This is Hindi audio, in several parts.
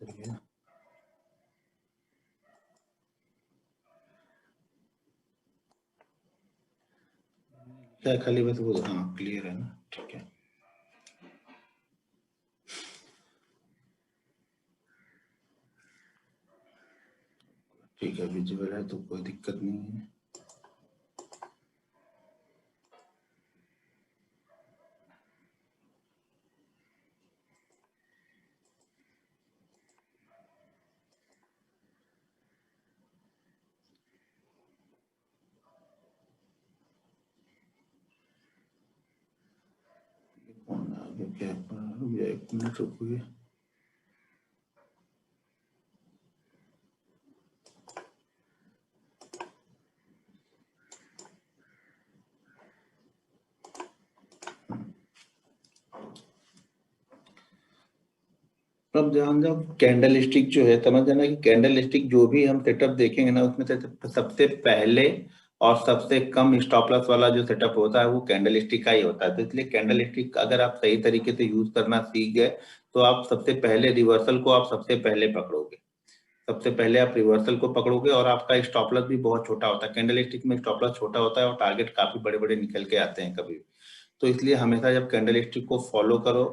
क्या खाली बस वो, हाँ क्लियर है ना, ठीक है। ठीक है, विजिबल है तो कोई दिक्कत नहीं है। कौन आ गया, क्या रुकिए, 1 मिनट रुकिए। अब ध्यान दो, कैंडल स्टिक जो है, समझ जाना कि कैंडल स्टिक जो भी हम सेटअप देखेंगे ना, उसमें से सबसे पहले और सबसे कम स्टॉप लॉस वाला जो सेटअप होता है वो कैंडल स्टिक का ही होता है। तो इसलिए कैंडल स्टिक अगर आप सही तरीके से यूज करना सीख गए तो आप सबसे पहले रिवर्सल को आप सबसे पहले पकड़ोगे। सबसे पहले आप रिवर्सल को पकड़ोगे और आपका स्टॉप लॉस भी बहुत छोटा होता है। कैंडल स्टिक में स्टॉप लॉस छोटा होता है और टारगेट काफी बड़े बड़े निकल के आते हैं कभी भी। तो इसलिए हमेशा जब कैंडल स्टिक को फॉलो करो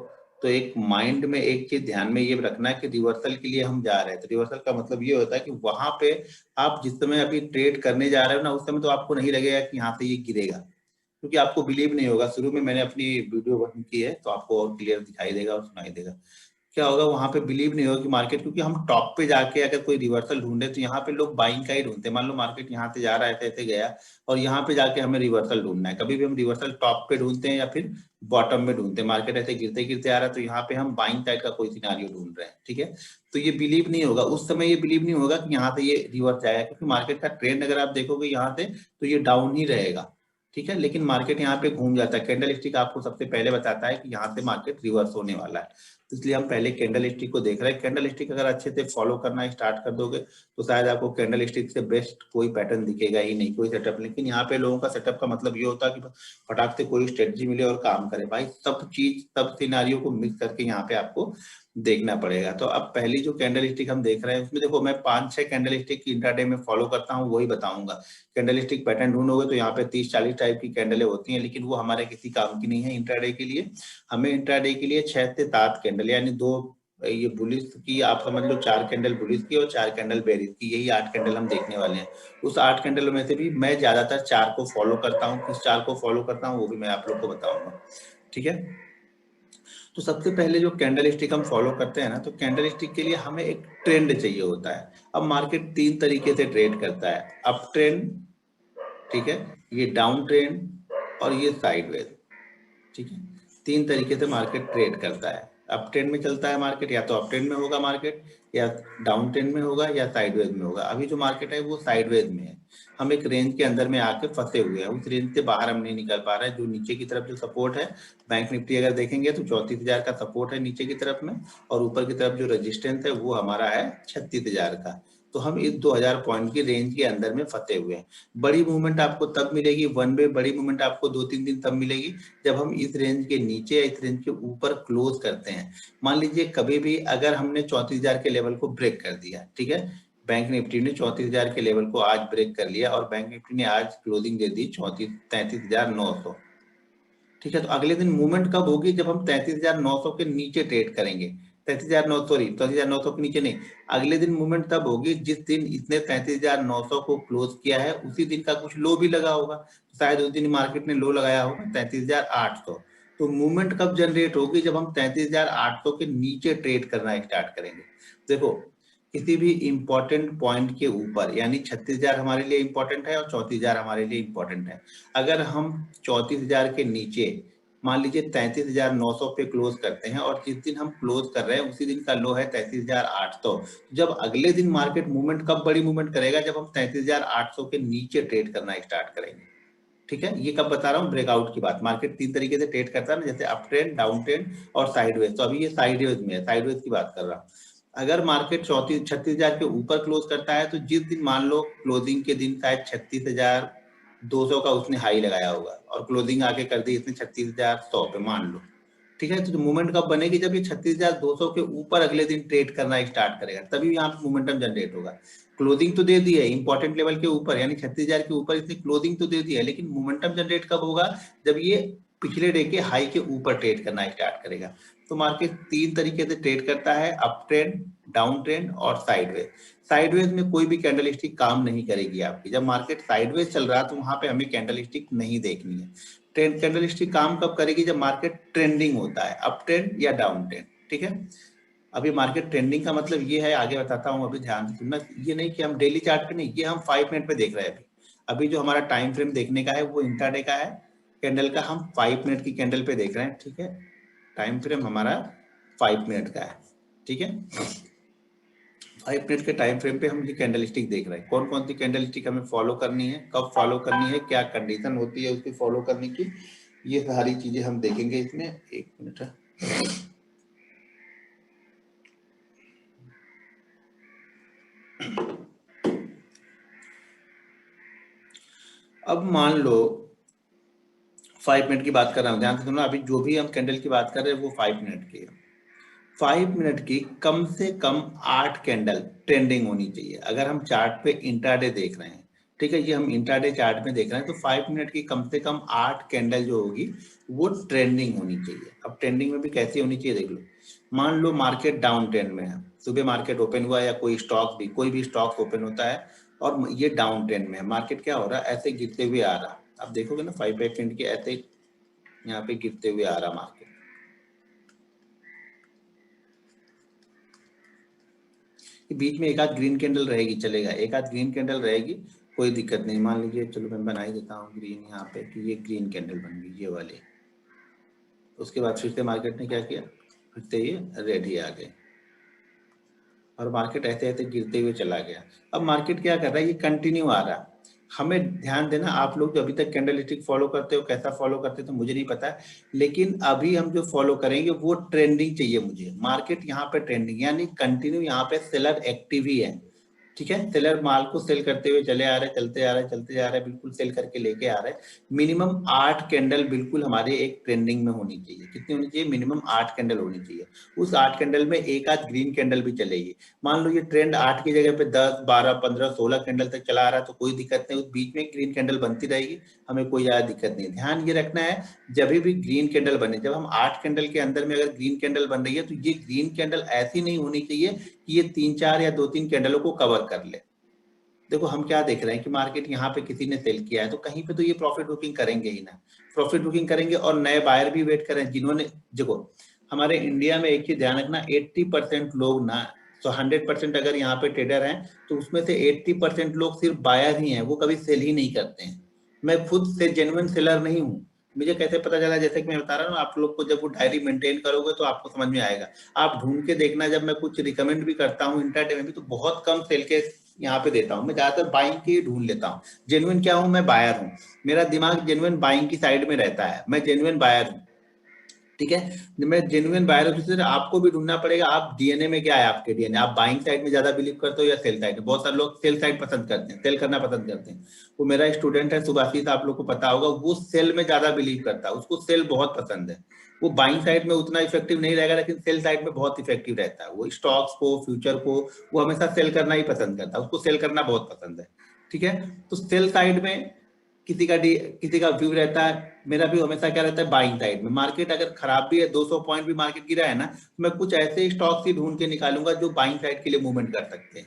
तो एक माइंड में एक चीज ध्यान में ये रखना है कि रिवर्सल के लिए हम जा रहे हैं। तो रिवर्सल का मतलब ये होता है कि वहां पे आप जिस समय अभी ट्रेड करने जा रहे हो ना, उस समय तो आपको नहीं लगेगा कि यहाँ से ये गिरेगा, क्योंकि आपको बिलीव नहीं होगा। शुरू में मैंने अपनी वीडियो बंद की है तो आपको और क्लियर दिखाई देगा और सुनाई देगा। क्या होगा, वहां पे बिलीव नहीं होगा कि मार्केट, क्योंकि हम टॉप पे जाके अगर कोई रिवर्सल ढूंढे तो यहाँ पे लोग बाइंग का ही ढूंढते हैं। मान लो मार्केट यहाँ से जा रहा है, ऐसे ऐसे गया और यहाँ पे जाके हमें रिवर्सल ढूंढना है। कभी भी हम रिवर्सल टॉप पे ढूंढते हैं या फिर बॉटम में ढूंढते हैं। मार्केट ऐसे गिरते गिरते आ रहा है तो यहाँ पे हम बाइंग साइड का कोई सिनारियो ढूंढ रहे हैं, ठीक है। तो ये बिलीव नहीं होगा, उस समय ये बिलीव नहीं होगा कि यहाँ से ये रिवर्स जाएगा, क्योंकि मार्केट का ट्रेंड अगर आप देखोगे यहाँ से तो ये डाउन ही रहेगा, ठीक है। लेकिन मार्केट यहाँ पे घूम जाता है। कैंडल स्टिक आपको सबसे पहले बताता है कि यहाँ से मार्केट रिवर्स होने वाला है। तो इसलिए हम पहले कैंडल स्टिक को देख रहे हैं। कैंडल स्टिक अगर अच्छे से फॉलो करना स्टार्ट कर दोगे तो शायद आपको कैंडल स्टिक से बेस्ट कोई पैटर्न दिखेगा ही नहीं, कोई सेटअप। लेकिन यहाँ पे लोगों का सेटअप का मतलब ये होता है कि फटाक से कोई स्ट्रेटजी मिले और काम करे। भाई सब चीज, सब सिनारियो को मिक्स करके यहाँ पे आपको देखना पड़ेगा। तो अब पहली जो कैंडल स्टिक हम देख रहे हैं उसमें देखो, मैं 5-6 कैंडल स्टिक इंट्राडे में फॉलो करता हूँ, वही बताऊंगा। कैंडल स्टिक पैटर्न ढूंढोगे तो यहाँ पे 30-40 टाइप की कैंडलें होती हैं, लेकिन वो हमारे किसी काम की नहीं है इंट्राडे के लिए। हमें इंट्राडे के लिए 6 से 7 कैंडल, यानी 2 ये बुलिश की, आप समझ लो 4 कैंडल बुलिश की और 4 कैंडल बेरिश की, यही 8 कैंडल हम देखने वाले हैं। उस 8 कैंडल में से भी मैं ज्यादातर 4 को फॉलो करता हूँ। किस 4 को फॉलो करता हूँ वो भी मैं आप लोग को बताऊंगा, ठीक है। तो सबसे पहले जो कैंडल स्टिक हम फॉलो करते हैं ना, तो कैंडल स्टिक के लिए हमें एक ट्रेंड चाहिए होता है। अब मार्केट 3 तरीके से ट्रेड करता है, अप ट्रेंड, ठीक है, ये डाउन ट्रेंड और ये साइडवेज, ठीक है। 3 तरीके से मार्केट ट्रेड करता है। अप ट्रेंड में चलता है मार्केट, या तो अप ट्रेंड में होगा मार्केट, या डाउन ट्रेंड में होगा, या साइडवेज में होगा। अभी जो मार्केट है वो साइडवेज में है। हम एक रेंज के अंदर में आके फंसे हुए हैं, उस रेंज से बाहर हम नहीं निकल पा रहे हैं। जो नीचे की तरफ जो सपोर्ट है, बैंक निफ्टी अगर देखेंगे तो 34,000 का सपोर्ट है नीचे की तरफ में, और ऊपर की तरफ जो रेजिस्टेंस है वो हमारा है 36,000 का। तो हम इस 2000 पॉइंट की रेंज के अंदर में फंसे हुए हैं। बड़ी मूवमेंट आपको तब मिलेगी, वन वे बड़ी मूवमेंट आपको 2-3 दिन तब मिलेगी जब हम इस रेंज के नीचे या इस रेंज के ऊपर क्लोज करते हैं। मान लीजिए कभी भी अगर हमने 34,000 के लेवल को ब्रेक कर दिया, ठीक है, बैंक निफ्टी ने 34,000 के लेवल को आज ब्रेक कर लिया और बैंक निफ्टी ने आज क्लोजिंग दे दी 33,900, ठीक है। तो अगले दिन मूवमेंट कब होगी, जब हम 33,900 के नीचे ट्रेड करेंगे। 33,900, सॉरी 33,900 के नीचे नहीं, अगले दिन मूवमेंट तब होगी जिस दिन इसने 33,900 को क्लोज किया है, उसी दिन का कुछ लो भी लगा होगा। शायद उस दिन मार्केट ने लो लगाया होगा 33,800। तो मूवमेंट कब जनरेट होगी, जब हम 33,800 के नीचे ट्रेड करना स्टार्ट करेंगे। देखो, किसी भी इंपॉर्टेंट पॉइंट के ऊपर, यानी 36,000 हमारे लिए इंपॉर्टेंट है और 34,000 हमारे लिए इंपॉर्टेंट है। अगर हम 34,000 के नीचे मान लीजिए 33,900 पे क्लोज करते हैं, और जिस दिन हम क्लोज कर रहे हैं उसी दिन का लो है 33,800। जब अगले दिन मार्केट मूवमेंट, कब बड़ी मूवमेंट करेगा, जब हम 33,800 के नीचे ट्रेड करना स्टार्ट करेंगे, ठीक है। ये कब बता रहा हूँ, ब्रेकआउट की बात। मार्केट 3 तरीके से ट्रेड करता है ना, जैसे अप ट्रेंड, डाउन ट्रेंड और साइडवेज। तो अभी ये साइडवेज में है, साइडवेज की बात कर रहा हूँ। अगर मार्केट 36,000 के ऊपर क्लोज करता है, तो जिस दिन मान लो क्लोजिंग के दिन शायद 36,200 का उसने हाई लगाया होगा और क्लोजिंग आके कर दी इसने 36,100 पे, मान लो, ठीक है। तो मूवमेंट कब बनेगी, जब ये 36,200 के ऊपर अगले दिन ट्रेड करना स्टार्ट करेगा, तभी यहाँ पे मोमेंटम जनरेट होगा। क्लोजिंग तो दे दी है इंपॉर्टेंट लेवल के ऊपर, यानी 36,000 के ऊपर इसने क्लोजिंग तो दे दी है, लेकिन मोमेंटम जनरेट कब होगा, जब ये पिछले डे के हाई के ऊपर ट्रेड करना स्टार्ट करेगा। तो मार्केट 3 तरीके से ट्रेड करता है, अप ट्रेंड, डाउन ट्रेंड और साइडवेज। साइडवेज में कोई भी कैंडलस्टिक काम नहीं करेगी आपकी। जब मार्केट साइडवेज चल रहा है तो वहां पे हमें कैंडलस्टिक नहीं देखनी है। ट्रेंड कैंडलस्टिक काम कब करेगी, जब मार्केट ट्रेंडिंग होता है, अप ट्रेंड या डाउन ट्रेंड। ठीक है। अभी मार्केट ट्रेंडिंग का मतलब ये है, आगे बताता हूँ, अभी ध्यान से सुनना। ये नहीं कि हम डेली चार्ट पे नहीं, ये हम 5 मिनट पे देख रहे हैं। अभी जो हमारा टाइम फ्रेम देखने का है वो इंट्राडे का है, कैंडल का हम 5 मिनट की कैंडल पे देख रहे हैं। ठीक है। टाइम फ्रेम हमारा 5 मिनट का है। ठीक है। 5 मिनट के टाइम फ्रेम पे हम ये कैंडलस्टिक देख रहे हैं। कौन कौन सी कैंडलस्टिक हमें फॉलो करनी है, कब फॉलो करनी है, क्या कंडीशन होती है उसकी फॉलो करने की, ये सारी चीजें हम देखेंगे इसमें। एक मिनट है। अब मान लो 5 मिनट की बात कर रहा हूं, ध्यान से सुनो। अभी जो भी हम कैंडल की बात कर रहे हैं वो 5 मिनट की है। 5 मिनट की कम से कम 8 कैंडल ट्रेंडिंग होनी चाहिए। अगर हम चार्ट पे इंट्राडे देख रहे हैं, ठीक है, ये हम इंट्राडे चार्ट में देख रहे हैं, तो 5 मिनट की कम से कम 8 कैंडल जो होगी वो ट्रेंडिंग होनी चाहिए। अब ट्रेंडिंग में भी कैसी होनी चाहिए देख लो। मान लो मार्केट डाउन ट्रेंड में है, सुबह मार्केट ओपन हुआ, या कोई स्टॉक भी, कोई भी स्टॉक ओपन होता है और ये डाउन ट्रेंड में है, मार्केट क्या हो रहा है, ऐसे गिरते हुए आ रहा। आप देखोगे ना 5 मिनट के ऐसे यहाँ पे गिरते हुए आ रहा मार्केट। बीच में एक आध ग्रीन कैंडल रहेगी, चलेगा, एक आध ग्रीन कैंडल रहेगी, कोई दिक्कत नहीं। मान लीजिए, चलो मैं बना ही देता हूँ ग्रीन यहाँ पे, कि ये ग्रीन कैंडल बन गई ये वाली। उसके बाद फिर से मार्केट ने क्या किया, फिर से ये रेड ही आ गए और मार्केट ऐसे ऐसे गिरते हुए चला गया। अब मार्केट क्या कर रहा है, ये कंटिन्यू आ रहा है। हमें ध्यान देना, आप लोग जो अभी तक कैंडलस्टिक फॉलो करते हो, कैसा फॉलो करते हो तो मुझे नहीं पता, लेकिन अभी हम जो फॉलो करेंगे वो ट्रेंडिंग चाहिए मुझे। मार्केट यहाँ पे ट्रेंडिंग, यानी कंटिन्यू यहाँ पे सेलर एक्टिव ही है। ठीक है। सेलर माल को सेल करते हुए चले आ रहे, चलते आ रहे, चलते जा रहे, बिल्कुल सेल करके लेके आ रहे। मिनिमम 8 कैंडल बिल्कुल हमारे एक ट्रेंडिंग में होनी चाहिए। कितनी होनी चाहिए, मिनिमम 8 कैंडल होनी चाहिए। उस 8 कैंडल में एक आध ग्रीन कैंडल भी चलेगी। मान लो ये ट्रेंड 8 की जगह पे 10, 12, 15, 16 कैंडल तक चला आ रहा है तो कोई दिक्कत नहीं, उस बीच में ग्रीन कैंडल बनती रहेगी, हमें कोई ज्यादा दिक्कत नहीं। ध्यान ये रखना है, जब भी ग्रीन कैंडल बने, जब हम 8 कैंडल के अंदर में अगर ग्रीन कैंडल बन रही है तो ये ग्रीन कैंडल ऐसी नहीं होनी चाहिए कि ये 3-4 या 2-3 कैंडलों को कवर कर ले। देखो हम क्या देख रहे हैं कि मार्केट यहाँ पे किसी ने सेल किया है तो कहीं पे तो ये प्रॉफिट बुकिंग करेंगे ही ना, प्रॉफिट बुकिंग करेंगे और नए बायर भी वेट करें जिन्होंने। देखो हमारे इंडिया में एक चीज ध्यान रखना, 80% लोग ना, तो 100% अगर यहाँ पे ट्रेडर हैं तो उसमें से 80% लोग सिर्फ बायर ही हैं, वो कभी सेल ही नहीं करते हैं। मैं खुद से जेन्युइन सेलर नहीं हूँ। मुझे कैसे पता चला, जैसे कि मैं बता रहा हूँ आप लोग को, जब वो डायरी मेंटेन करोगे तो आपको समझ में आएगा। आप ढूंढ के देखना, जब मैं कुछ रिकमेंड भी करता हूँ इंट्राडे में भी तो बहुत कम सेल के यहाँ पे देता हूँ। मैं ज्यादातर बाइंग की ढूंढ लेता हूँ। जेन्युइन क्या हूँ, मैं बायर हूँ, मेरा दिमाग जेन्युइन बाइंग की साइड में रहता है, मैं जेन्युइन बायर हूँ। ठीक है। मैं जेन्युइन बायर हूँ, तो आपको भी ढूंढना पड़ेगा, आप डीएनए में क्या है, आपके डीएनए आप बाइंग साइड में ज्यादा बिलीव करते हो या सेल साइड में। बहुत सारे लोग सेल साइड पसंद करते हैं, सेल करना पसंद करते हैं। वो मेरा स्टूडेंट है सुभाषित, आप लोग को पता होगा, वो सेल में ज्यादा बिलीव करता है, उसको सेल बहुत पसंद है। वो बाइंग साइड में उतना इफेक्टिव नहीं रहेगा, लेकिन सेल साइड में बहुत इफेक्टिव रहता है। वो स्टॉक्स को, फ्यूचर को, वो हमेशा सेल करना ही पसंद करता है, उसको सेल करना बहुत पसंद है। ठीक है। तो सेल साइड में किसी का व्यू रहता है, मेरा व्यू हमेशा क्या रहता है, बाइंग साइड में। मार्केट अगर खराब भी है, 200 पॉइंट भी मार्केट गिरा है ना, तो मैं कुछ ऐसे स्टॉक्स ही ढूंढ के निकालूंगा जो बाइंग साइड के लिए मूवमेंट कर सकते हैं।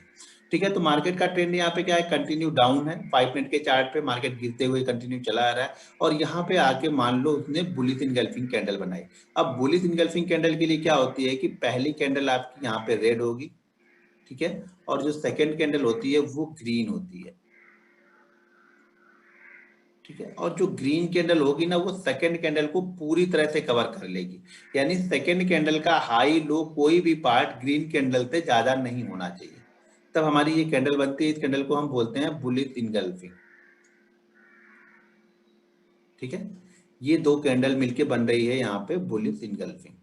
ठीक है। तो मार्केट का ट्रेंड यहाँ पे क्या है, कंटिन्यू डाउन है। 5 मिनट के चार्ट पे मार्केट गिरते हुए कंटिन्यू चला आ रहा है और यहाँ पे आके मान लो उसने बुलिश इनगल्फिंग कैंडल बनाई। अब बुलिश इनगल्फिंग कैंडल के लिए क्या होती है कि पहली कैंडल आपकी यहाँ पे रेड होगी, ठीक है, और जो सेकेंड कैंडल होती है वो ग्रीन होती है। ठीक है। और जो ग्रीन कैंडल होगी ना, वो सेकंड कैंडल को पूरी तरह से कवर कर लेगी। यानी सेकंड कैंडल का हाई लो कोई भी पार्ट ग्रीन कैंडल से ज्यादा नहीं होना चाहिए, तब हमारी ये कैंडल बनती है। इस कैंडल को हम बोलते हैं बुलिश इनगल्फिंग। ठीक है। ये दो कैंडल मिलके बन रही है यहाँ पे बुलिश इनगल्फिंग।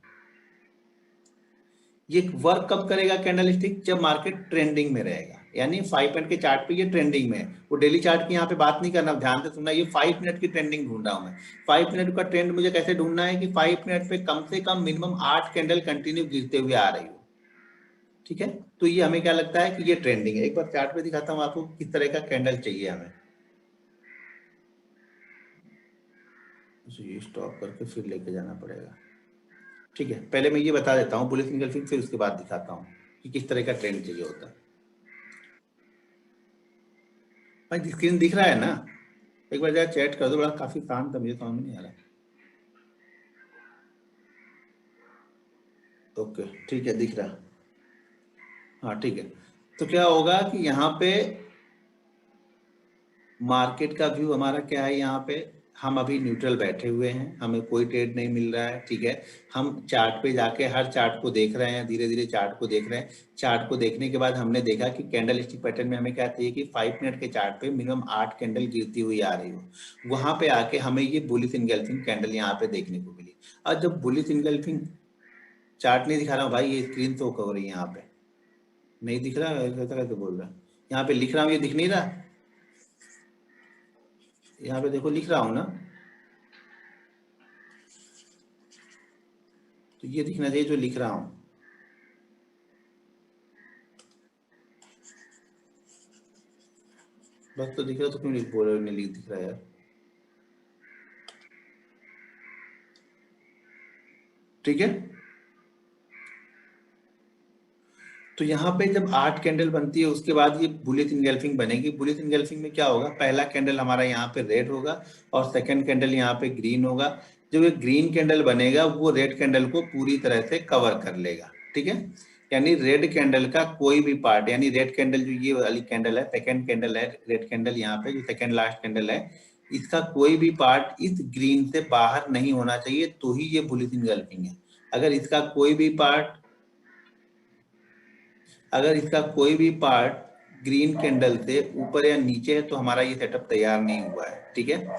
ये वर्क कब करेगा कैंडल स्टिक, जब मार्केट ट्रेंडिंग में रहेगा। यानी 5 मिनट के चार्ट पे ये ट्रेंडिंग में है। वो डेली चार्ट की यहाँ पे बात नहीं करना, ध्यान से सुनना, ये 5 मिनट की ट्रेंडिंग ढूंढ रहा हूँ मैं। 5 मिनट का ट्रेंड मुझे कैसे ढूंढना है कि 5 मिनट पे कम से कम मिनिमम 8 कैंडल कंटिन्यू गिरते हुए आ रही हो, ठीक है। तो ये हमें क्या लगता है कि ये ट्रेंडिंग है। एक बार चार्ट पे दिखाता हूँ आपको किस तरह का कैंडल चाहिए हमें। ये स्टॉप करके फिर लेके जाना पड़ेगा, ठीक है। पहले मैं ये बता देता हूँ बुलिश एंगल्फिंग, फिर उसके बाद दिखाता हूँ कि किस तरह का ट्रेंड चाहिए होता है। भाई स्क्रीन दिख रहा है ना? एक बार जरा चैट कर दो, बड़ा काफी शांत है, मुझे समझ नहीं आ रहा। ओके ठीक है, दिख रहा। हाँ ठीक है। तो क्या होगा कि यहाँ पे मार्केट का व्यू हमारा क्या है, यहाँ पे हम अभी न्यूट्रल बैठे हुए हैं, हमें कोई ट्रेड नहीं मिल रहा है, ठीक है। हम चार्ट पे जाके हर चार्ट को देख रहे हैं, धीरे धीरे चार्ट को देख रहे हैं। चार्ट को देखने के बाद हमने देखा कि कैंडल स्टिक पैटर्न में हमें क्या चाहिए कि 5 मिनट के चार्ट पे मिनिमम 8 कैंडल गिरती हुई आ रही हो। वहां पे आके हमें ये बुलिश एंगल्फिंग कैंडल यहाँ पे देखने को मिली। और जब बुलिश एंगल्फिंग चार्ट नहीं दिखा रहा हूँ भाई, ये स्क्रीन तो हो रही है यहाँ पे, नहीं दिख रहा है, ऐसा कैसे बोल रहा है? यहाँ पे लिख रहा हूँ, ये दिख नहीं रहा? यहाँ पे देखो लिख रहा हूँ ना, तो ये दिखना चाहिए जो लिख रहा हूँ। बस तो दिख रहा, तो क्यों लिख बोल रहे हो नहीं दिख रहा यार? ठीक है। तो यहाँ पे जब 8 कैंडल बनती है उसके बाद ये बुलिश एंगल्फिंग बनेगी। बुलिश एंगल्फिंग में क्या होगा, पहला कैंडल हमारा यहाँ पे रेड होगा और सेकंड कैंडल यहाँ पे ग्रीन होगा। जब ये ग्रीन कैंडल बनेगा वो रेड कैंडल को पूरी तरह से कवर कर लेगा, ठीक है। यानी रेड कैंडल का कोई भी पार्ट, यानी रेड कैंडल जो ये वाली कैंडल है, सेकंड कैंडल है रेड कैंडल, यहाँ पे जो सेकंड लास्ट कैंडल है, इसका कोई भी पार्ट इस ग्रीन से बाहर नहीं होना चाहिए, तो ही ये बुलिश एंगल्फिंग है। अगर इसका कोई भी पार्ट अगर इसका कोई भी पार्ट ग्रीन कैंडल से ऊपर या नीचे है तो हमारा ये सेटअप तैयार नहीं हुआ है, ठीक है।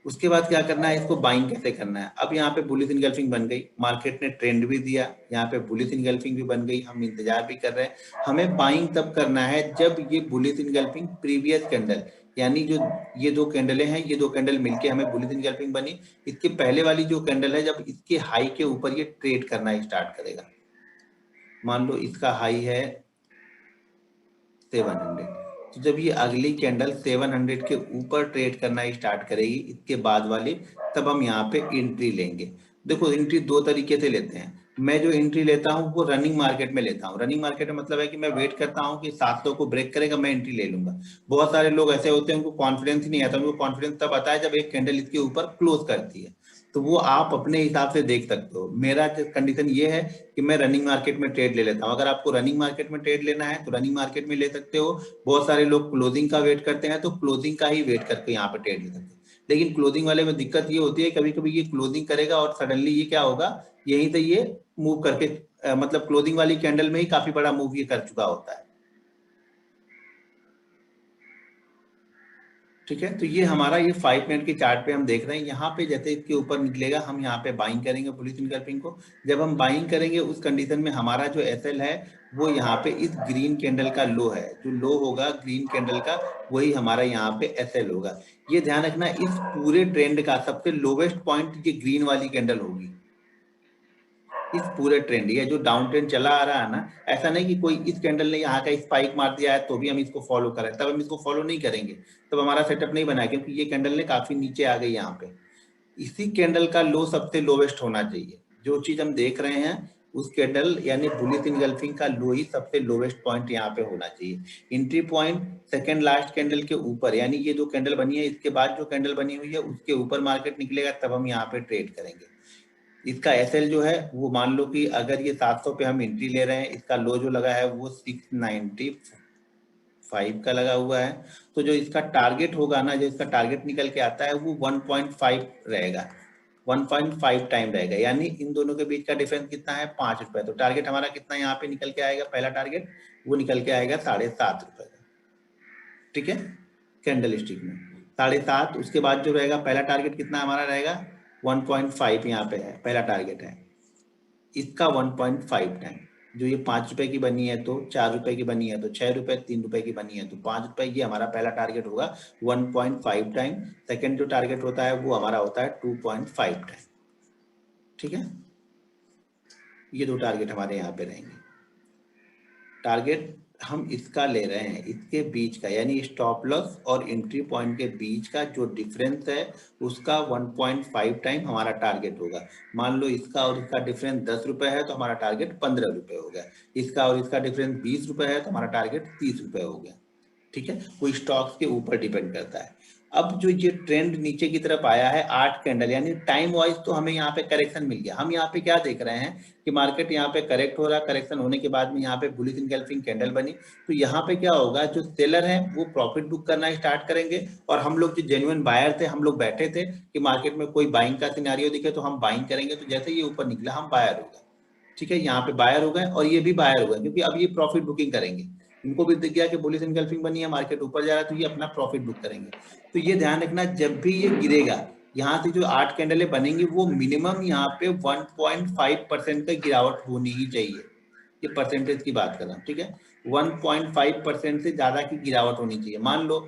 उसके बाद क्या करना है, इसको बाइंग कैसे करना है। अब यहाँ पे बुलिश एंगल्फिंग बन गई, मार्केट ने ट्रेंड भी दिया, यहाँ पे बुलिश एंगल्फिंग भी बन गई, हम इंतजार भी कर रहे हैं। हमें बाइंग तब करना है जब ये बुलिश एंगल्फिंग प्रीवियस कैंडल, यानी जो ये दो कैंडलें हैं, ये दो कैंडल मिलके हमें बुलिश एंगल्फिंग बनी, इसके पहले वाली जो कैंडल है जब इसके हाई के ऊपर ये ट्रेड करना स्टार्ट करेगा। मान लो इसका हाई है 700, तो जब ये अगली कैंडल 700 के ऊपर ट्रेड करना स्टार्ट करेगी इसके बाद वाली, तब हम यहाँ पे एंट्री लेंगे। देखो एंट्री दो तरीके से लेते हैं। मैं जो एंट्री लेता हूँ वो रनिंग मार्केट में लेता हूँ। रनिंग मार्केट में मतलब है कि मैं वेट करता हूँ कि 700 को ब्रेक करेगा, मैं एंट्री ले लूंगा। बहुत सारे लोग ऐसे होते हैं उनको कॉन्फिडेंस ही नहीं आता, उनको कॉन्फिडेंस तब आता है जब एक कैंडल इसके ऊपर क्लोज करती है। तो वो आप अपने हिसाब से देख सकते हो। मेरा कंडीशन ये है कि मैं रनिंग मार्केट में ट्रेड ले लेता हूँ। अगर आपको रनिंग मार्केट में ट्रेड लेना है तो रनिंग मार्केट में ले सकते हो। बहुत सारे लोग क्लोजिंग का वेट करते हैं तो क्लोजिंग का ही वेट करके यहाँ पे ट्रेड ले सकते हैं। लेकिन क्लोजिंग वाले में दिक्कत ये होती है, कभी कभी ये क्लोजिंग करेगा और सडनली ये क्या होगा, यहीं से ये मूव करके मतलब क्लोजिंग वाली कैंडल में ही काफी बड़ा मूव ये कर चुका होता है, ठीक है। तो ये हमारा ये 5 मिनट के चार्ट पे हम देख रहे हैं। यहाँ पे जैसे इसके ऊपर निकलेगा हम यहाँ पे बाइंग करेंगे बुलिश एंगल्फिंग को। जब हम बाइंग करेंगे उस कंडीशन में हमारा जो एसएल है वो यहाँ पे इस ग्रीन कैंडल का लो है, जो लो होगा ग्रीन कैंडल का वही हमारा यहाँ पे एसएल होगा। ये ध्यान रखना, इस पूरे ट्रेंड का सबसे लोवेस्ट पॉइंट ये ग्रीन वाली कैंडल होगी। इस पूरे ट्रेंड, ये जो डाउन ट्रेंड चला आ रहा है ना, ऐसा नहीं कि कोई इस कैंडल ने यहाँ का स्पाइक मार दिया है तो भी हम इसको फॉलो करें, तब हम इसको फॉलो नहीं करेंगे, तब हमारा सेटअप नहीं बना है, क्योंकि ये कैंडल ने काफी नीचे आ गई यहाँ पे। इसी कैंडल का लो सबसे लोवेस्ट होना चाहिए। जो चीज हम देख रहे हैं उस कैंडल यानी बुलिश एंगल्फिंग का लो ही सबसे लोवेस्ट पॉइंट यहाँ पे होना चाहिए। Entry point second last candle के ऊपर, यानी ये जो कैंडल बनी है इसके बाद जो कैंडल बनी हुई है उसके ऊपर मार्केट निकलेगा, तब हम यहाँ पे ट्रेड करेंगे। इसका एसएल जो है वो मान लो कि अगर ये 700 पे हम एंट्री ले रहे हैं, इसका लो जो लगा है वो 695 का लगा हुआ है, तो जो इसका टारगेट होगा ना, जो इसका टारगेट निकल के आता है वो 1.5 रहेगा, 1.5 टाइम रहेगा। यानी इन दोनों के बीच का डिफरेंस कितना है, 5 रुपए। तो टारगेट हमारा कितना यहाँ पे निकल के आएगा, पहला टारगेट वो निकल के आएगा 7.5 रुपए का, ठीक है। कैंडल स्टिक में 7.5, उसके बाद जो रहेगा पहला टारगेट कितना हमारा रहेगा 1.5, यहाँ पे है पहला टारगेट है इसका 1.5 टाइम, जो ये 5 रुपए की बनी है तो 4 रुपए की बनी है तो 6 रुपए, 3 रुपए की बनी है तो 5 रुपए, ये हमारा पहला टारगेट होगा 1.5 टाइम। सेकेंड जो टारगेट होता है वो हमारा होता है 2.5 टाइम। ठीक है, ये दो टारगेट हमारे यहाँ पे रहेंगे। टारगेट हम इसका ले रहे हैं, इसके बीच का, यानी स्टॉप लॉस और एंट्री पॉइंट के बीच का जो डिफरेंस है उसका 1.5 टाइम हमारा टारगेट होगा। मान लो इसका और इसका डिफरेंस 10 रुपए है तो हमारा टारगेट 15 रुपए हो गया। इसका और इसका डिफरेंस 20 रुपए है तो हमारा टारगेट 30 रुपए हो गया। ठीक है, वो स्टॉक्स के ऊपर डिपेंड करता है। अब जो ये ट्रेंड नीचे की तरफ आया है 8 कैंडल, यानी टाइम वाइज तो हमें यहाँ पे करेक्शन मिल गया। हम यहाँ पे क्या देख रहे हैं कि मार्केट यहाँ पे करेक्ट हो रहा है, करेक्शन होने के बाद में यहाँ पे बुलिश एनगल्फिंग कैंडल बनी, तो यहाँ पे क्या होगा, जो सेलर है वो प्रॉफिट बुक करना स्टार्ट करेंगे, और हम लोग जो जेन्युइन बायर थे हम लोग बैठे थे कि मार्केट में कोई बाइंग का सिनेरियो दिखे तो हम बाइंग करेंगे, तो जैसे ये ऊपर निकला हम बायर हो गए। ठीक है, यहाँ पे बायर हो गए और ये भी बायर हो गए, क्योंकि अब ये प्रॉफिट बुकिंग करेंगे। इनको भी दिख गया कि बुलिश एनगल्फिंग बनी है, मार्केट ऊपर जा रहा है, तो ये अपना प्रॉफिट बुक करेंगे। तो ये ध्यान रखना, जब भी ये गिरेगा, यहाँ से जो 8 कैंडले बनेंगी वो मिनिमम यहाँ पे 1.5% का गिरावट होनी ही चाहिए। ये परसेंटेज की बात कर रहा हूँ। ठीक है, 1.5% से ज्यादा की गिरावट होनी चाहिए। मान लो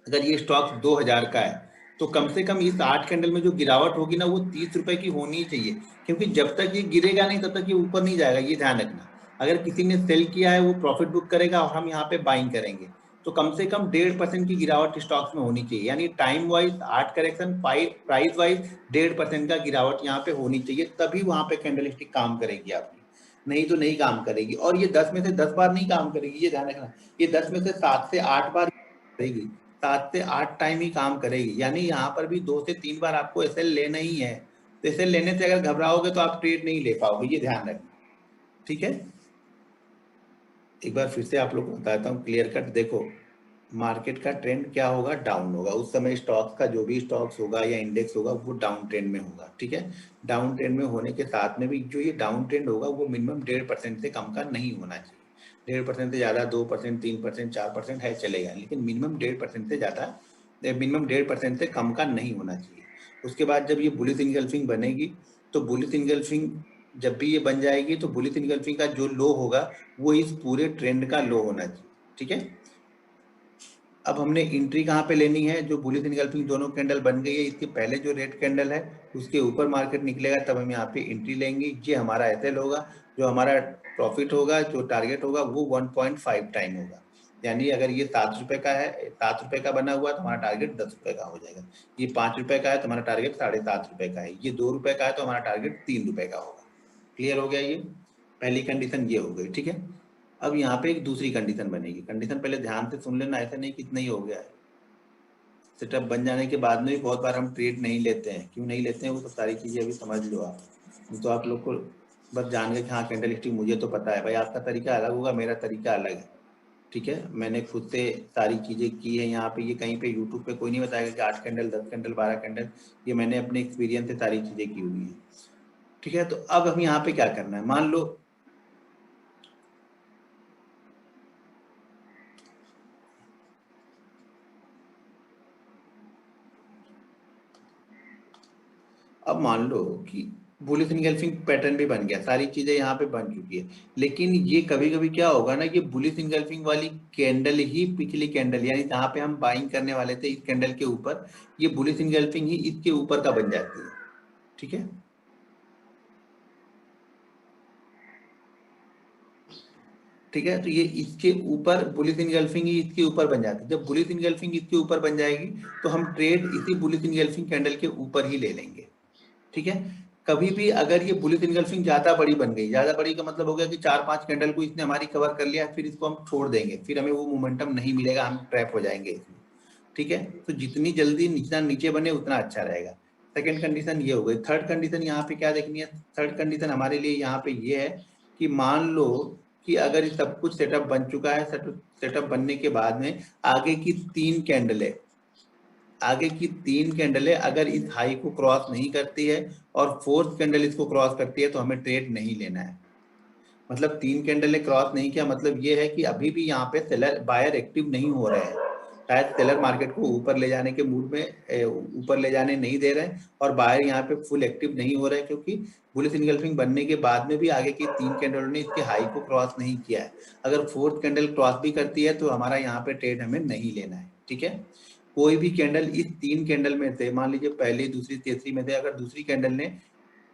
अगर ये स्टॉक 2000 का है तो कम से कम इस 8 कैंडल में जो गिरावट होगी ना वो 30 रुपए की होनी ही चाहिए, क्योंकि जब तक ये गिरेगा नहीं तब तक ये ऊपर नहीं जाएगा, ये ध्यान रखना। अगर किसी ने सेल किया है वो प्रॉफिट बुक करेगा और हम यहाँ पे बाइंग करेंगे, तो कम से कम 1.5% की गिरावट स्टॉक्स में होनी चाहिए, यानी time wise 8 correction, price wise 1.5% का गिरावट यहाँ पे होनी चाहिए, तभी वहां पे कैंडल स्टिक काम करेगी आपकी, नहीं तो नहीं काम करेगी। और ये 10 में से 10 बार नहीं काम करेगी, ये ध्यान रखना। ये 10 में से 7 से 8 बार करेगी, 7 से 8 टाइम ही काम करेगी, यानी यहाँ पर भी 2 से 3 बार आपको एसएल लेना ही है। तो एसएल लेने से अगर घबराओगे तो आप ट्रेड नहीं ले पाओगे, ये ध्यान रखना। ठीक है, एक बार फिर से आप लोग को बताता हूँ क्लियर कट। देखो, मार्केट का ट्रेंड क्या होगा, डाउन होगा। उस समय स्टॉक्स का जो भी स्टॉक्स होगा या इंडेक्स होगा वो डाउन ट्रेंड में होगा। ठीक है, डाउन ट्रेंड में होने के साथ में भी जो ये डाउन ट्रेंड होगा वो मिनिमम 1.5% से कम का नहीं होना चाहिए। 1.5% से ज्यादा 2%, 3%, 4% है चलेगा, लेकिन मिनिमम 1.5% से ज्यादा, मिनिमम 1.5% से कम का नहीं होना चाहिए। उसके बाद जब ये बुलिश एनगल्फिंग बनेगी, तो बुलिश एनगल्फिंग जब भी ये बन जाएगी तो बुलिश एनगल्फिंग का जो लो होगा वो इस पूरे ट्रेंड का लो होना चाहिए। ठीक है, अब हमने एंट्री कहाँ पे लेनी है, जो बुलिश एनगल्फिंग दोनों कैंडल बन गई है इसके पहले जो रेड कैंडल है उसके ऊपर मार्केट निकलेगा, तब हम यहाँ पे एंट्री लेंगे। ये हमारा एसएल होगा, जो हमारा प्रॉफिट होगा, जो टारगेट होगा वो 1.5 टाइम होगा। यानी अगर ये 7 रुपए का है, 7 रुपए का बना हुआ तो हमारा टारगेट 10 रुपए का हो जाएगा। ये 5 रुपए का है तो हमारा टारगेट 7.5 रुपए का है। ये 2 रुपए का है तो हमारा टारगेट 3 रुपए का होगा। क्लियर हो गया, ये पहली कंडीशन ये हो गई। ठीक है, अब यहाँ पे एक दूसरी कंडीशन बनेगी। कंडीशन पहले ध्यान से सुन लेना, ऐसा नहीं कितना ही हो गया है। सेटअप बन जाने के बाद में भी बहुत बार हम ट्रेड नहीं लेते हैं, क्यों नहीं लेते हैं वो तो सारी चीजें अभी समझ लो आप। तो आप लोग को बस जान गए कि हाँ कैंडल स्टिक मुझे तो पता है भाई, आपका तरीका अलग होगा, मेरा तरीका अलग है। ठीक है, मैंने खुद से सारी चीजें की है। यहाँ पे ये कहीं पे यूट्यूब पे कोई नहीं बताएगा कि 8 कैंडल, 10 कैंडल, 12 कैंडल, ये मैंने अपने एक्सपीरियंस से सारी चीजें की हुई है। ठीक है, तो अब हम यहाँ पे क्या करना है, मान लो मान लो कि बुलिश एनगल्फिंग पैटर्न भी बन गया, सारी चीजें यहाँ पे बन चुकी है, लेकिन ये कभी कभी क्या होगा ना, ये बुलिश एनगल्फिंग वाली कैंडल ही पिछली कैंडल, यानी जहाँ पे हम बाइंग करने वाले थे इस कैंडल के ऊपर, ये बुलिश एनगल्फिंग ही इसके ऊपर का बन जाती है। ठीक है, ठीक है, तो ये इसके ऊपर बुलिश एनगल्फिंग ही इसके ऊपर बन जाती है। जब बुलिश एनगल्फिंग इसके ऊपर बन जाएगी तो हम ट्रेड इसी बुलिश एनगल्फिंग कैंडल के ऊपर ही ले लेंगे। ठीक है, कभी भी अगर ये बुलिश एनगल्फिंग ज्यादा बड़ी बन गई, ज्यादा बड़ी का मतलब हो गया कि 4-5 कैंडल को इसने हमारी कवर कर लिया, फिर इसको हम छोड़ देंगे, फिर हमें वो मोमेंटम नहीं मिलेगा, हम ट्रैप हो जाएंगे इसमें। ठीक है, तो जितनी जल्दी जितना नीचे बने उतना अच्छा रहेगा। सेकंड कंडीशन ये हो गई। थर्ड कंडीशन यहाँ पे क्या देखनी है, थर्ड कंडीशन हमारे लिए यहाँ पे ये है कि मान लो कि अगर ये सब कुछ सेटअप बन चुका है, सेटअप बनने के बाद में आगे की 3 कैंडलें, आगे की 3 कैंडलें अगर इस हाई को क्रॉस नहीं करती है और फोर्थ कैंडल इसको क्रॉस करती है तो हमें ट्रेड नहीं लेना है। मतलब 3 कैंडलें क्रॉस नहीं किया, मतलब ये है कि अभी भी यहाँ पे सेलर बायर एक्टिव नहीं हो रहे हैं। शायद सेलर मार्केट को ऊपर ले जाने के मूड में ऊपर ले जाने नहीं दे रहे हैं और बायर यहाँ पे फुल एक्टिव नहीं हो रहा है, क्योंकि बुलिश इनगल्फिंग बनने के बाद में भी आगे की 3 कैंडलों ने इसके हाई को क्रॉस नहीं किया है। अगर 4th कैंडल क्रॉस भी करती है तो हमारा यहाँ पे ट्रेड हमें नहीं लेना है। ठीक है, कोई भी कैंडल इस 3 कैंडल में से, मान लीजिए पहली, दूसरी, तीसरी में से अगर दूसरी कैंडल ने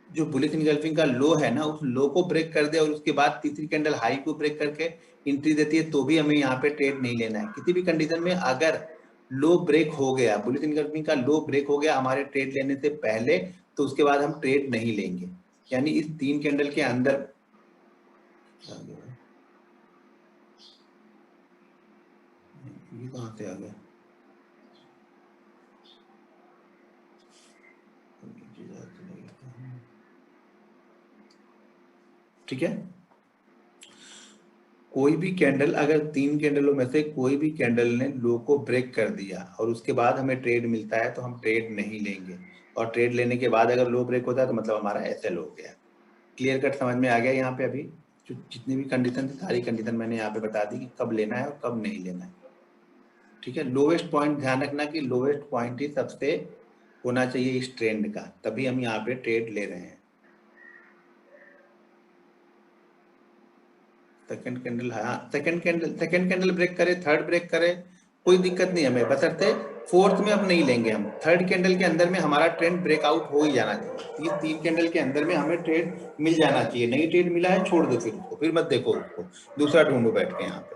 जो बुलिश इनगल्फिंग का लो है ना, उस लो को ब्रेक कर दे और उसके बाद तीसरी कैंडल हाई को ब्रेक करके एंट्री देती है, तो भी हमें यहाँ पे ट्रेड नहीं लेना है। किसी भी कंडीशन में अगर लो ब्रेक हो गया, बुलिश इनगल्फिंग का लो ब्रेक हो गया हमारे ट्रेड लेने से पहले, तो उसके बाद हम ट्रेड नहीं लेंगे। यानी इस 3 कैंडल के अंदर ये कहां से आ गया? ठीक है, कोई भी कैंडल, अगर 3 कैंडलों में से कोई भी कैंडल ने लो को ब्रेक कर दिया और उसके बाद हमें ट्रेड मिलता है, तो हम ट्रेड नहीं लेंगे। और ट्रेड लेने के बाद अगर लो ब्रेक होता है तो मतलब हमारा एसएल हो गया। क्लियर कट समझ में आ गया? यहाँ पे अभी जितनी भी कंडीशन थी सारी कंडीशन मैंने यहाँ पे बता दी कि कब लेना है और कब नहीं लेना है। ठीक है, लोवेस्ट पॉइंट ध्यान रखना कि लोवेस्ट पॉइंट ही सबसे होना चाहिए इस ट्रेंड का, तभी हम यहाँ पे ट्रेड ले रहे हैं। सेकंड कैंडल, हाँ सेकंड कैंडल ब्रेक करे, थर्ड ब्रेक करे, कोई दिक्कत नहीं हमें, बशर्ते 4th में अब नहीं लेंगे हम। 3rd कैंडल के अंदर में हमारा ट्रेंड ब्रेकआउट हो ही जाना चाहिए। ये 3 कैंडल के अंदर में हमें ट्रेड मिल जाना चाहिए। नहीं ट्रेड मिला है छोड़ दो, फिर उसको, फिर मत देखो उसको, दूसरा ढूंढो बैठ के यहाँ पे।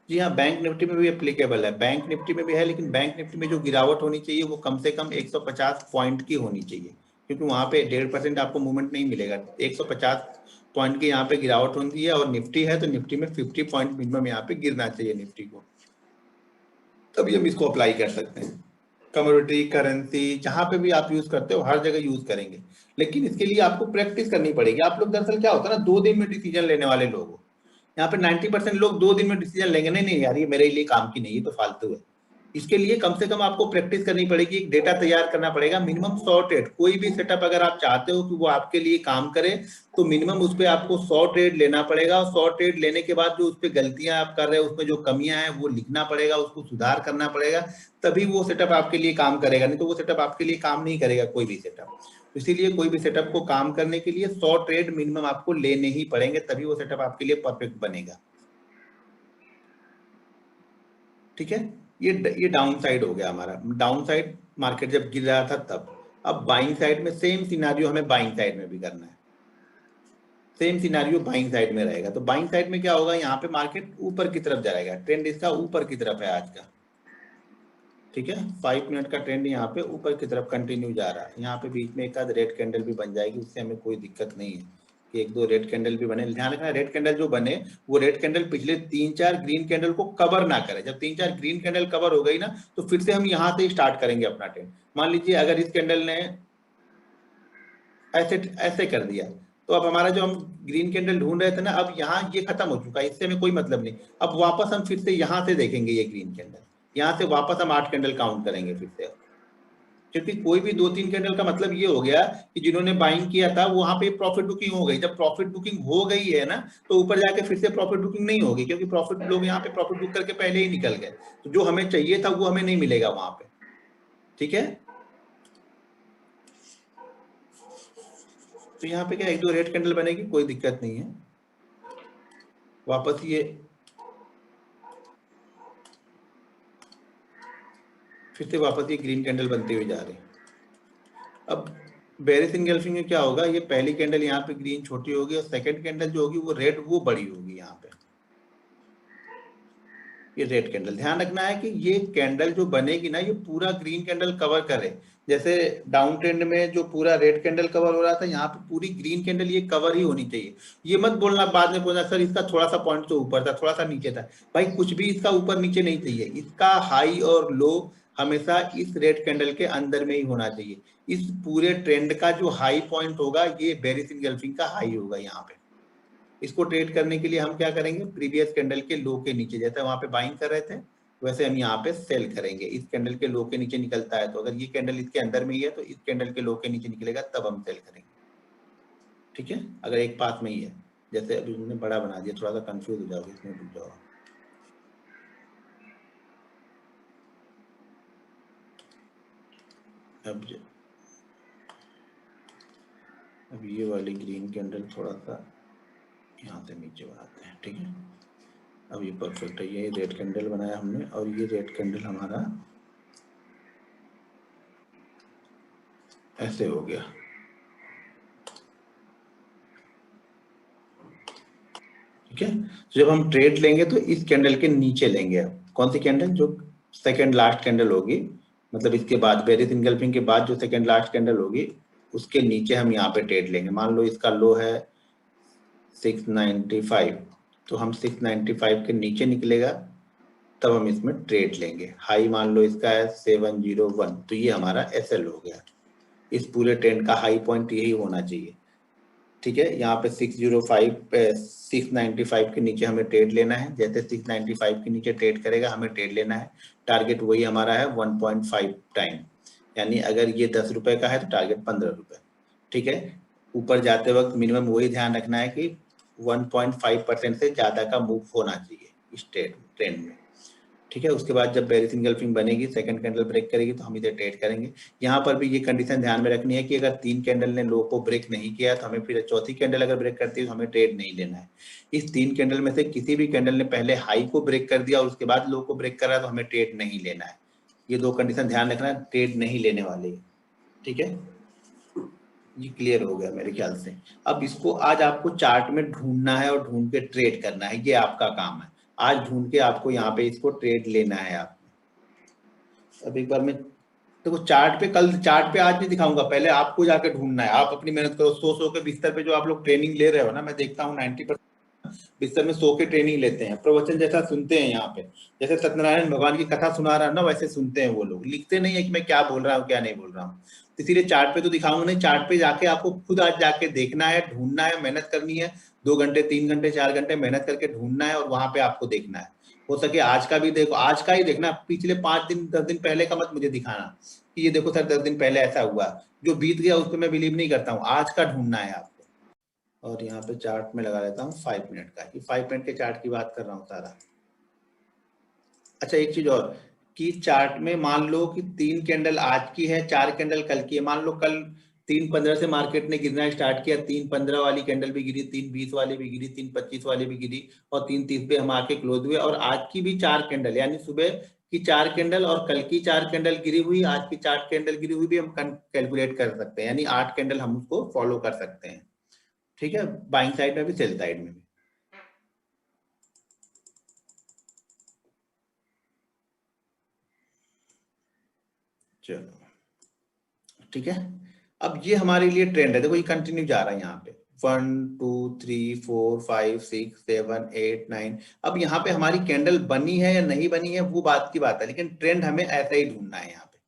जी हाँ, बैंक निफ्टी में भी एप्लीकेबल है, बैंक निफ्टी में भी है, लेकिन बैंक निफ्टी में जो गिरावट होनी चाहिए वो कम से कम 150 पॉइंट की होनी चाहिए, क्योंकि वहां पे 1.5% आपको मूवमेंट नहीं मिलेगा। 150 पॉइंट की यहाँ पे गिरावट होती है, और निफ्टी है तो निफ्टी में 50 पॉइंट मिनिमम यहाँ पे गिरना चाहिए निफ्टी को, तभी हम इसको अप्लाई कर सकते हैं। कमोडिटी, करेंसी, जहां पे भी आप यूज करते हो हर जगह यूज करेंगे, लेकिन इसके लिए आपको प्रैक्टिस करनी पड़ेगी। आप लोग दरअसल क्या होता है ना, 2 दिन में डिसीजन लेने वाले लोग हो। यहाँ पे 90% लोग 2 दिन में डिसीजन लेंगे, नहीं नहीं यार ये मेरे लिए काम की नहीं है, तो फालतू है। इसके लिए कम से कम आपको प्रैक्टिस करनी पड़ेगी, एक डेटा तैयार करना पड़ेगा, मिनिमम 100 ट्रेड। कोई भी सेटअप अगर आप चाहते हो कि वो आपके लिए काम करे, तो मिनिमम उस पर आपको 100 ट्रेड लेना पड़ेगा। और 100 ट्रेड लेने के बाद जो उस पर गलतियां आप कर रहे हो, उसमें जो कमियां हैं वो लिखना पड़ेगा, उसको सुधार करना पड़ेगा, तभी वो सेटअप आपके लिए काम करेगा। नहीं तो वो सेटअप आपके लिए काम नहीं करेगा कोई भी सेटअप। इसीलिए कोई भी सेटअप को काम करने के लिए 100 ट्रेड मिनिमम आपको लेने ही पड़ेंगे, तभी वो सेटअप आपके लिए परफेक्ट बनेगा। ठीक है, ये डाउन साइड हो गया हमारा। डाउन साइड मार्केट जब गिर रहा था तब। अब बाइंग साइड में सेम सिनारियो हमें बाइंग साइड में भी करना है। सेम सिनारियो बाइंग साइड में रहेगा। तो बाइंग साइड में क्या होगा, यहाँ पे मार्केट ऊपर की तरफ जाएगा, ट्रेंड इसका ऊपर की तरफ है आज का। ठीक है, 5 मिनट का ट्रेंड यहाँ पे ऊपर की तरफ कंटिन्यू जा रहा है। यहाँ पे बीच में एक आध रेड कैंडल भी बन जाएगी, उससे हमें कोई दिक्कत नहीं है कि 1-2 रेड कैंडल भी बने। ध्यान रखना, रेड कैंडल जो बने वो रेड कैंडल पिछले 3-4 ग्रीन कैंडल को कवर ना करे। जब 3-4 ग्रीन कैंडल कवर हो गई ना, तो फिर से हम यहाँ से स्टार्ट करेंगे अपना ट्रेंड। मान लीजिए अगर इस कैंडल ने ऐसे ऐसे कर दिया, तो अब हमारा जो हम ग्रीन कैंडल ढूंढ रहे थे ना, अब यहाँ ये खत्म हो चुका है, इससे हमें कोई मतलब नहीं। अब वापस हम फिर से यहाँ से देखेंगे ये ग्रीन कैंडल, यहाँ से वापस हम 8 कैंडल काउंट करेंगे फिर से। क्योंकि कोई भी 2-3 कैंडल का मतलब ये हो गया कि जिन्होंने बाइंग किया था वहां पे प्रॉफिट बुकिंग हो गई। जब प्रॉफिट बुकिंग हो गई है ना, तो ऊपर जाके फिर से प्रॉफिट बुकिंग नहीं होगी, क्योंकि प्रॉफिट लोग यहाँ पे प्रॉफिट बुक करके पहले ही निकल गए। तो जो हमें चाहिए था वो हमें नहीं मिलेगा वहां पे। ठीक है, तो यहाँ पे क्या 1-2 रेड कैंडल बनेगी, कोई दिक्कत नहीं है। वापस ये फिर से वापस ये ग्रीन कैंडल बनते हुए जा रही है। अब बेरिश एंगल्फिंग में क्या होगा, ये पहली कैंडल यहाँ पे ग्रीन छोटी होगी और सेकंड कैंडल जो होगी वो रेड, वो बड़ी होगी। यहाँ पे ये रेड कैंडल, ध्यान रखना है कि ये कैंडल जो बनेगी ना, ये पूरा ग्रीन कैंडल कवर करे। जैसे डाउन ट्रेंड में जो पूरा रेड कैंडल कवर हो रहा था, यहाँ पे पूरी ग्रीन कैंडल ये कवर ही होनी चाहिए। ये मत बोलना बाद में बोलना सर इसका थोड़ा सा पॉइंट तो ऊपर था, थोड़ा सा नीचे था। भाई कुछ भी इसका ऊपर नीचे नहीं चाहिए, इसका हाई और लो हमेशा इस रेड कैंडल के अंदर में ही होना चाहिए। इस पूरे ट्रेंड का जो हाई पॉइंट होगा, ये बेरिश एंगल्फिंग का हाई होगा यहाँ पे। इसको ट्रेड करने के लिए हम क्या करेंगे, प्रीवियस कैंडल के लो के नीचे, जैसे वहां पे बाइंग कर रहे थे वैसे हम यहाँ पे सेल करेंगे। इस कैंडल के लो के नीचे निकलता है, तो अगर ये कैंडल इसके अंदर में ही है तो इस कैंडल के लो के नीचे निकलेगा, तब हम सेल करेंगे। ठीक है, अगर एक पास में ही है। जैसे अभी मैंने बड़ा बना दिया, थोड़ा सा कंफ्यूज हो जाओगे इसमें, भूल जाओ। अब ये वाली ग्रीन कैंडल थोड़ा सा यहाँ से नीचे बनाते हैं, ठीक है। अब ये परफेक्ट है, ये रेड कैंडल बनाया हमने, और ये रेड कैंडल हमारा ऐसे हो गया, ठीक है। तो जब हम ट्रेड लेंगे तो इस कैंडल के नीचे लेंगे। अब कौन सी कैंडल? जो सेकंड लास्ट कैंडल होगी, मतलब इसके बाद बेरिस इनगल्फिंग के बाद जो सेकंड लास्ट कैंडल होगी, उसके नीचे हम यहाँ पे ट्रेड लेंगे। मान लो इसका लो है 695, तो हम 695 के नीचे निकलेगा तब हम इसमें ट्रेड लेंगे। हाई मान लो इसका है 701, तो ये हमारा एसएल हो गया। इस पूरे ट्रेंड का हाई पॉइंट यही होना चाहिए, ठीक है। यहाँ पे 695 के नीचे हमें ट्रेड लेना है। जैसे 695 के नीचे ट्रेड करेगा हमें ट्रेड लेना है। टारगेट वही हमारा है 1.5 टाइम, यानी अगर ये 10 रुपए का है तो टारगेट 15 रुपए, ठीक है। ऊपर जाते वक्त मिनिमम वही ध्यान रखना है कि 1.5% से ज्यादा का मूव होना चाहिए इस ट्रेंड में, ठीक है। उसके बाद जब बेरिस इनगल्फिंग बनेगी, सेकंड कैंडल ब्रेक करेगी तो हम इधर ट्रेड करेंगे। यहाँ पर भी ये कंडीशन ध्यान में रखनी है कि अगर 3 कैंडल ने लो को ब्रेक नहीं किया तो हमें फिर चौथी कैंडल अगर ब्रेक करती है तो हमें ट्रेड नहीं लेना है। इस 3 कैंडल में से किसी भी कैंडल ने पहले हाई को ब्रेक कर दिया और उसके बाद लो को ब्रेक करा तो हमें ट्रेड नहीं लेना है। ये 2 कंडीशन ध्यान रखना, ट्रेड नहीं लेने वाले, ठीक है। ये क्लियर हो गया मेरे ख्याल से। अब इसको आज आपको चार्ट में ढूंढना है और ढूंढ के ट्रेड करना है, ये आपका काम है। आज ढूंढ के आपको यहाँ पे इसको ट्रेड लेना है आप। अब एक बार मैं देखो चार्ट पे, कल चार्ट पे आज नहीं दिखाऊंगा, पहले आपको जाके ढूंढना है। आप अपनी मेहनत करो, 100 के बिस्तर पे जो आप लोग ट्रेनिंग ले रहे हो ना, मैं देखता हूँ 90% बिस्तर में सो के ट्रेनिंग लेते हैं, प्रवचन जैसा सुनते हैं। यहाँ पे जैसे सत्यनारायण भगवान की कथा सुना रहा है ना, वैसे सुनते हैं वो लोग, लिखते नहीं है कि मैं क्या बोल रहा हूँ क्या नहीं बोल रहा हूँ। इसीलिए चार्ट पे तो दिखाऊंगा नहीं, चार्ट पे जाके आपको खुद आज जाके देखना है, ढूंढना है, मेहनत करनी है। 2 घंटे 3 घंटे 4 घंटे मेहनत करके ढूंढना है और वहां पे आपको देखना है। हो सके आज का भी देखो, आज का ही देखना, पिछले 5 दिन 10 दिन पहले का मत मुझे दिखाना कि ये देखो सर 10 दिन पहले ऐसा हुआ। जो बीत गया उस पर मैं बिलीव नहीं करता हूँ, आज का ढूंढना है आपको। और यहाँ पे चार्ट में लगा लेता हूँ 5 मिनट का, ये 5 मिनट के चार्ट की बात कर रहा हूँ सारा। अच्छा एक चीज और, कि चार्ट में मान लो कि 3 कैंडल आज की है, 4 कैंडल कल की है। मान लो कल 3:15 से मार्केट ने गिरना स्टार्ट किया, 3:15 वाली कैंडल भी गिरी, 3:20 वाली भी गिरी, 3:25 वाली भी गिरी, और 3:30 पे हम आके क्लोज हुए। और आज की भी 4 कैंडल, यानी सुबह की 4 कैंडल और कल की 4 कैंडल गिरी हुई, आज की 4 कैंडल गिरी हुई भी हम कैलकुलेट कर सकते हैं, यानी 8 कैंडल हम उसको फॉलो कर सकते हैं, ठीक है। बाइंग साइड में भी सेल साइड में भी। चलो ठीक है। अब ये हमारे लिए ट्रेंड है, देखो ये कंटिन्यू जा रहा है यहाँ पे 1 2 3 4 5 6 7 8 9। अब यहाँ पे हमारी कैंडल बनी है या नहीं बनी है वो बात की बात है, लेकिन ट्रेंड हमें ऐसा ही ढूंढना है यहाँ पे,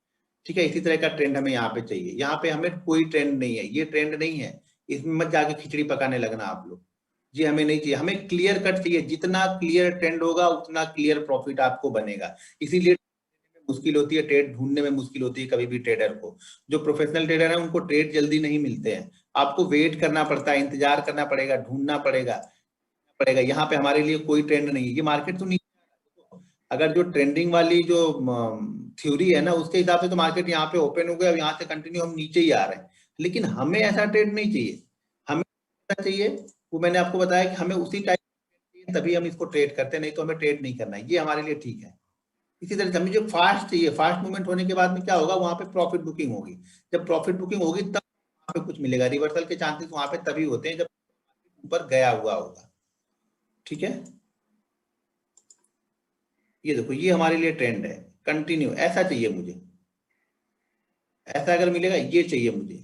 ठीक है। इसी तरह का ट्रेंड हमें यहाँ पे चाहिए। यहाँ पे हमें कोई ट्रेंड नहीं है, ये ट्रेंड नहीं है, इसमें मत जाके खिचड़ी पकाने लगना आप लोग। ये हमें नहीं चाहिए, हमें क्लियर कट चाहिए। जितना क्लियर ट्रेंड होगा उतना क्लियर प्रॉफिट आपको बनेगा। इसीलिए मुश्किल होती है, ट्रेड ढूंढने में मुश्किल होती है कभी भी ट्रेडर को। जो प्रोफेशनल ट्रेडर है उनको ट्रेड जल्दी नहीं मिलते हैं, आपको वेट करना पड़ता है, इंतजार करना पड़ेगा, ढूंढना पड़ेगा पड़ेगा। यहाँ पे हमारे लिए कोई ट्रेंड नहीं है, ये मार्केट तो नहीं। अगर जो ट्रेंडिंग वाली जो थ्योरी है ना, उसके हिसाब से तो मार्केट यहाँ पे ओपन हो गया, अब यहाँ से कंटिन्यू हम नीचे ही आ रहे हैं। लेकिन हमें ऐसा ट्रेड नहीं चाहिए, हमें चाहिए वो मैंने आपको बताया कि हमें उसी टाइप, तभी हम इसको ट्रेड करते हैं, नहीं तो हमें ट्रेड नहीं करना है, ये हमारे लिए ठीक है। इसी तरह से हमें जो फास्ट चाहिए, फास्ट मूवमेंट होने के बाद में क्या होगा, वहां पे प्रॉफिट बुकिंग होगी। जब प्रॉफिट बुकिंग होगी तब वहां पे कुछ मिलेगा। रिवर्सल के चांसेस वहां पे तभी होते हैं जब ऊपर गया हुआ होगा, ठीक है। ये देखो ये हमारे लिए ट्रेंड है, कंटिन्यू ऐसा चाहिए मुझे, ऐसा अगर मिलेगा ये चाहिए मुझे।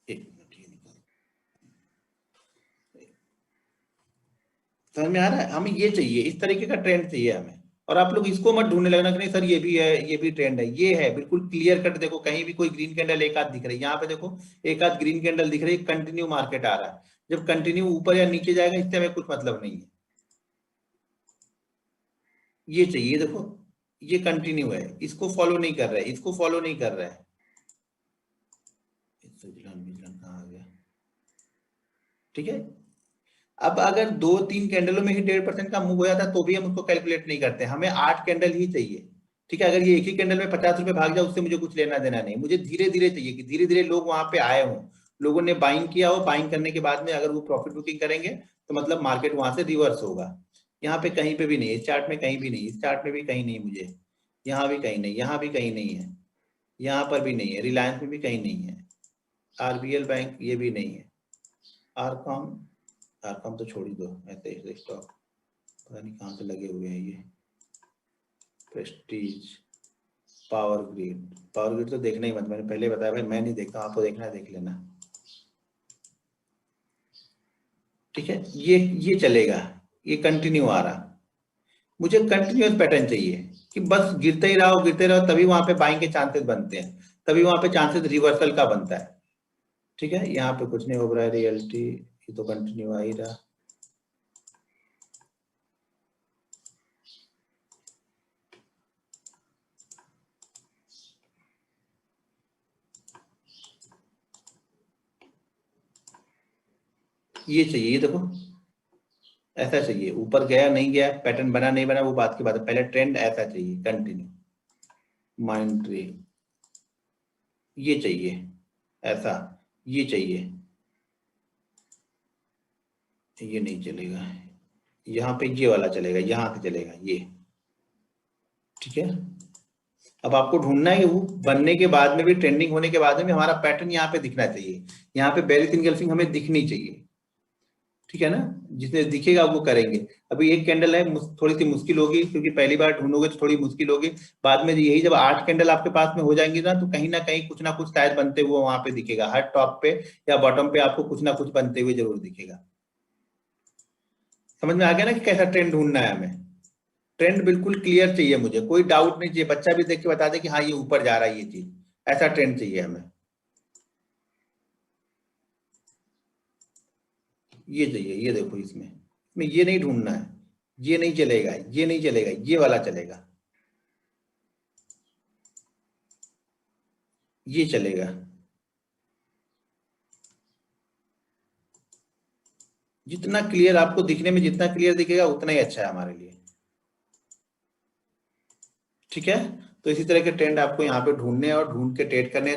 एक मिनट, ये निकाल, समझ में आ रहा है, हमें ये चाहिए, इस तरीके का ट्रेंड चाहिए हमें। और आप लोग इसको मत ढूंढने लगना कि नहीं सर ये भी है, ये भी ट्रेंड है। ये है बिल्कुल क्लियर कट, देखो कहीं भी कोई ग्रीन कैंडल एक आध दिख रही है, यहाँ पे देखो एक आध ग्रीन कैंडल दिख रही है, कंटिन्यू मार्केट आ रहा है। जब कंटिन्यू ऊपर या नीचे जाएगा इससे हमें कुछ मतलब नहीं है, ये चाहिए। देखो ये कंटिन्यू है, इसको फॉलो नहीं कर रहा है, इसको फॉलो नहीं कर रहा है। कहाँ आ गया, ठीक है। अब अगर 2-3 कैंडलों में ही 1.5% का मूव हो जाता तो भी हम उसको कैलकुलेट नहीं करते, हमें 8 कैंडल ही चाहिए। ठीक है, अगर ये एक ही कैंडल में 50 रुपए भाग जाए उससे मुझे कुछ लेना देना नहीं, मुझे धीरे धीरे चाहिए कि धीरे धीरे लोग वहां पे आए हों, लोगों ने बाइंग किया हो, बाइंग करने के बाद में अगर वो प्रॉफिट बुकिंग करेंगे तो मतलब मार्केट वहां से रिवर्स होगा। यहाँ पे कहीं पे भी नहीं, इस चार्ट में कहीं भी नहीं, इस चार्ट में भी कहीं नहीं, मुझे यहाँ भी कहीं नहीं, यहाँ भी कहीं नहीं है, यहाँ पर भी नहीं है, रिलायंस में भी कहीं नहीं है, आरबीएल बैंक ये भी नहीं है, आरकॉम, आरकॉम तो छोड़ ही दो, ऐसे स्टॉक पता नहीं कहाँ से लगे हुए हैं ये, Prestige, power grid, power grid तो देखना ही मत, मैंने पहले बताया भाई मैं नहीं देखता, आपको देखना है देख लेना। ठीक है, ये चलेगा, ये कंटिन्यू आ रहा, मुझे कंटिन्यूअस पैटर्न चाहिए कि बस गिरते ही रहो गिरते रहो, तभी वहां पे बाइंग के चांसेस बनते हैं, तभी वहां पे चांसेस रिवर्सल का बनता है। ठीक है, यहाँ पे कुछ नहीं हो रहा है, रियलिटी ये तो कंटिन्यू आ ही रहा। ये चाहिए, ये देखो ऐसा चाहिए, ऊपर गया नहीं गया, पैटर्न बना नहीं बना वो बात की बात है, पहले ट्रेंड ऐसा चाहिए कंटिन्यू, माइंड ट्री ये चाहिए, ऐसा ये चाहिए, ये नहीं चलेगा, यहाँ पे ये वाला चलेगा, यहाँ से चलेगा ये। ठीक है, अब आपको ढूंढना है कि वो बनने के बाद में भी, ट्रेंडिंग होने के बाद में भी हमारा पैटर्न यहाँ पे दिखना चाहिए, यहाँ पे बेरिश इनगल्फिंग हमें दिखनी चाहिए। ठीक है ना, जिसने दिखेगा वो करेंगे। अभी एक कैंडल है, थोड़ी सी मुश्किल होगी क्योंकि पहली बार ढूंढोगे तो थोड़ी मुश्किल होगी, बाद में यही जब 8 कैंडल आपके पास में हो जाएंगी ना कहीं कुछ ना कुछ शायद बनते हुए वहां पे दिखेगा, हर टॉप पे या बॉटम पे आपको कुछ ना कुछ बनते हुए जरूर दिखेगा। समझ में आ गया ना कि कैसा ट्रेंड ढूंढना है हमें, ट्रेंड बिल्कुल क्लियर चाहिए मुझे, कोई डाउट नहीं चाहिए, बच्चा भी देख के बता दे कि हाँ ये ऊपर जा रहा है, ये चीज ऐसा ट्रेंड चाहिए हमें, ये चाहिए। ये देखो इसमें ये नहीं ढूंढना है, ये नहीं चलेगा, ये नहीं चलेगा, ये वाला चलेगा, ये चलेगा। जितना क्लियर आपको दिखने में, जितना क्लियर दिखेगा उतना ही अच्छा है हमारे लिए। ठीक है, तो इसी तरह के ट्रेंड आपको यहाँ पे ढूंढने और ढूंढ के ट्रेड करने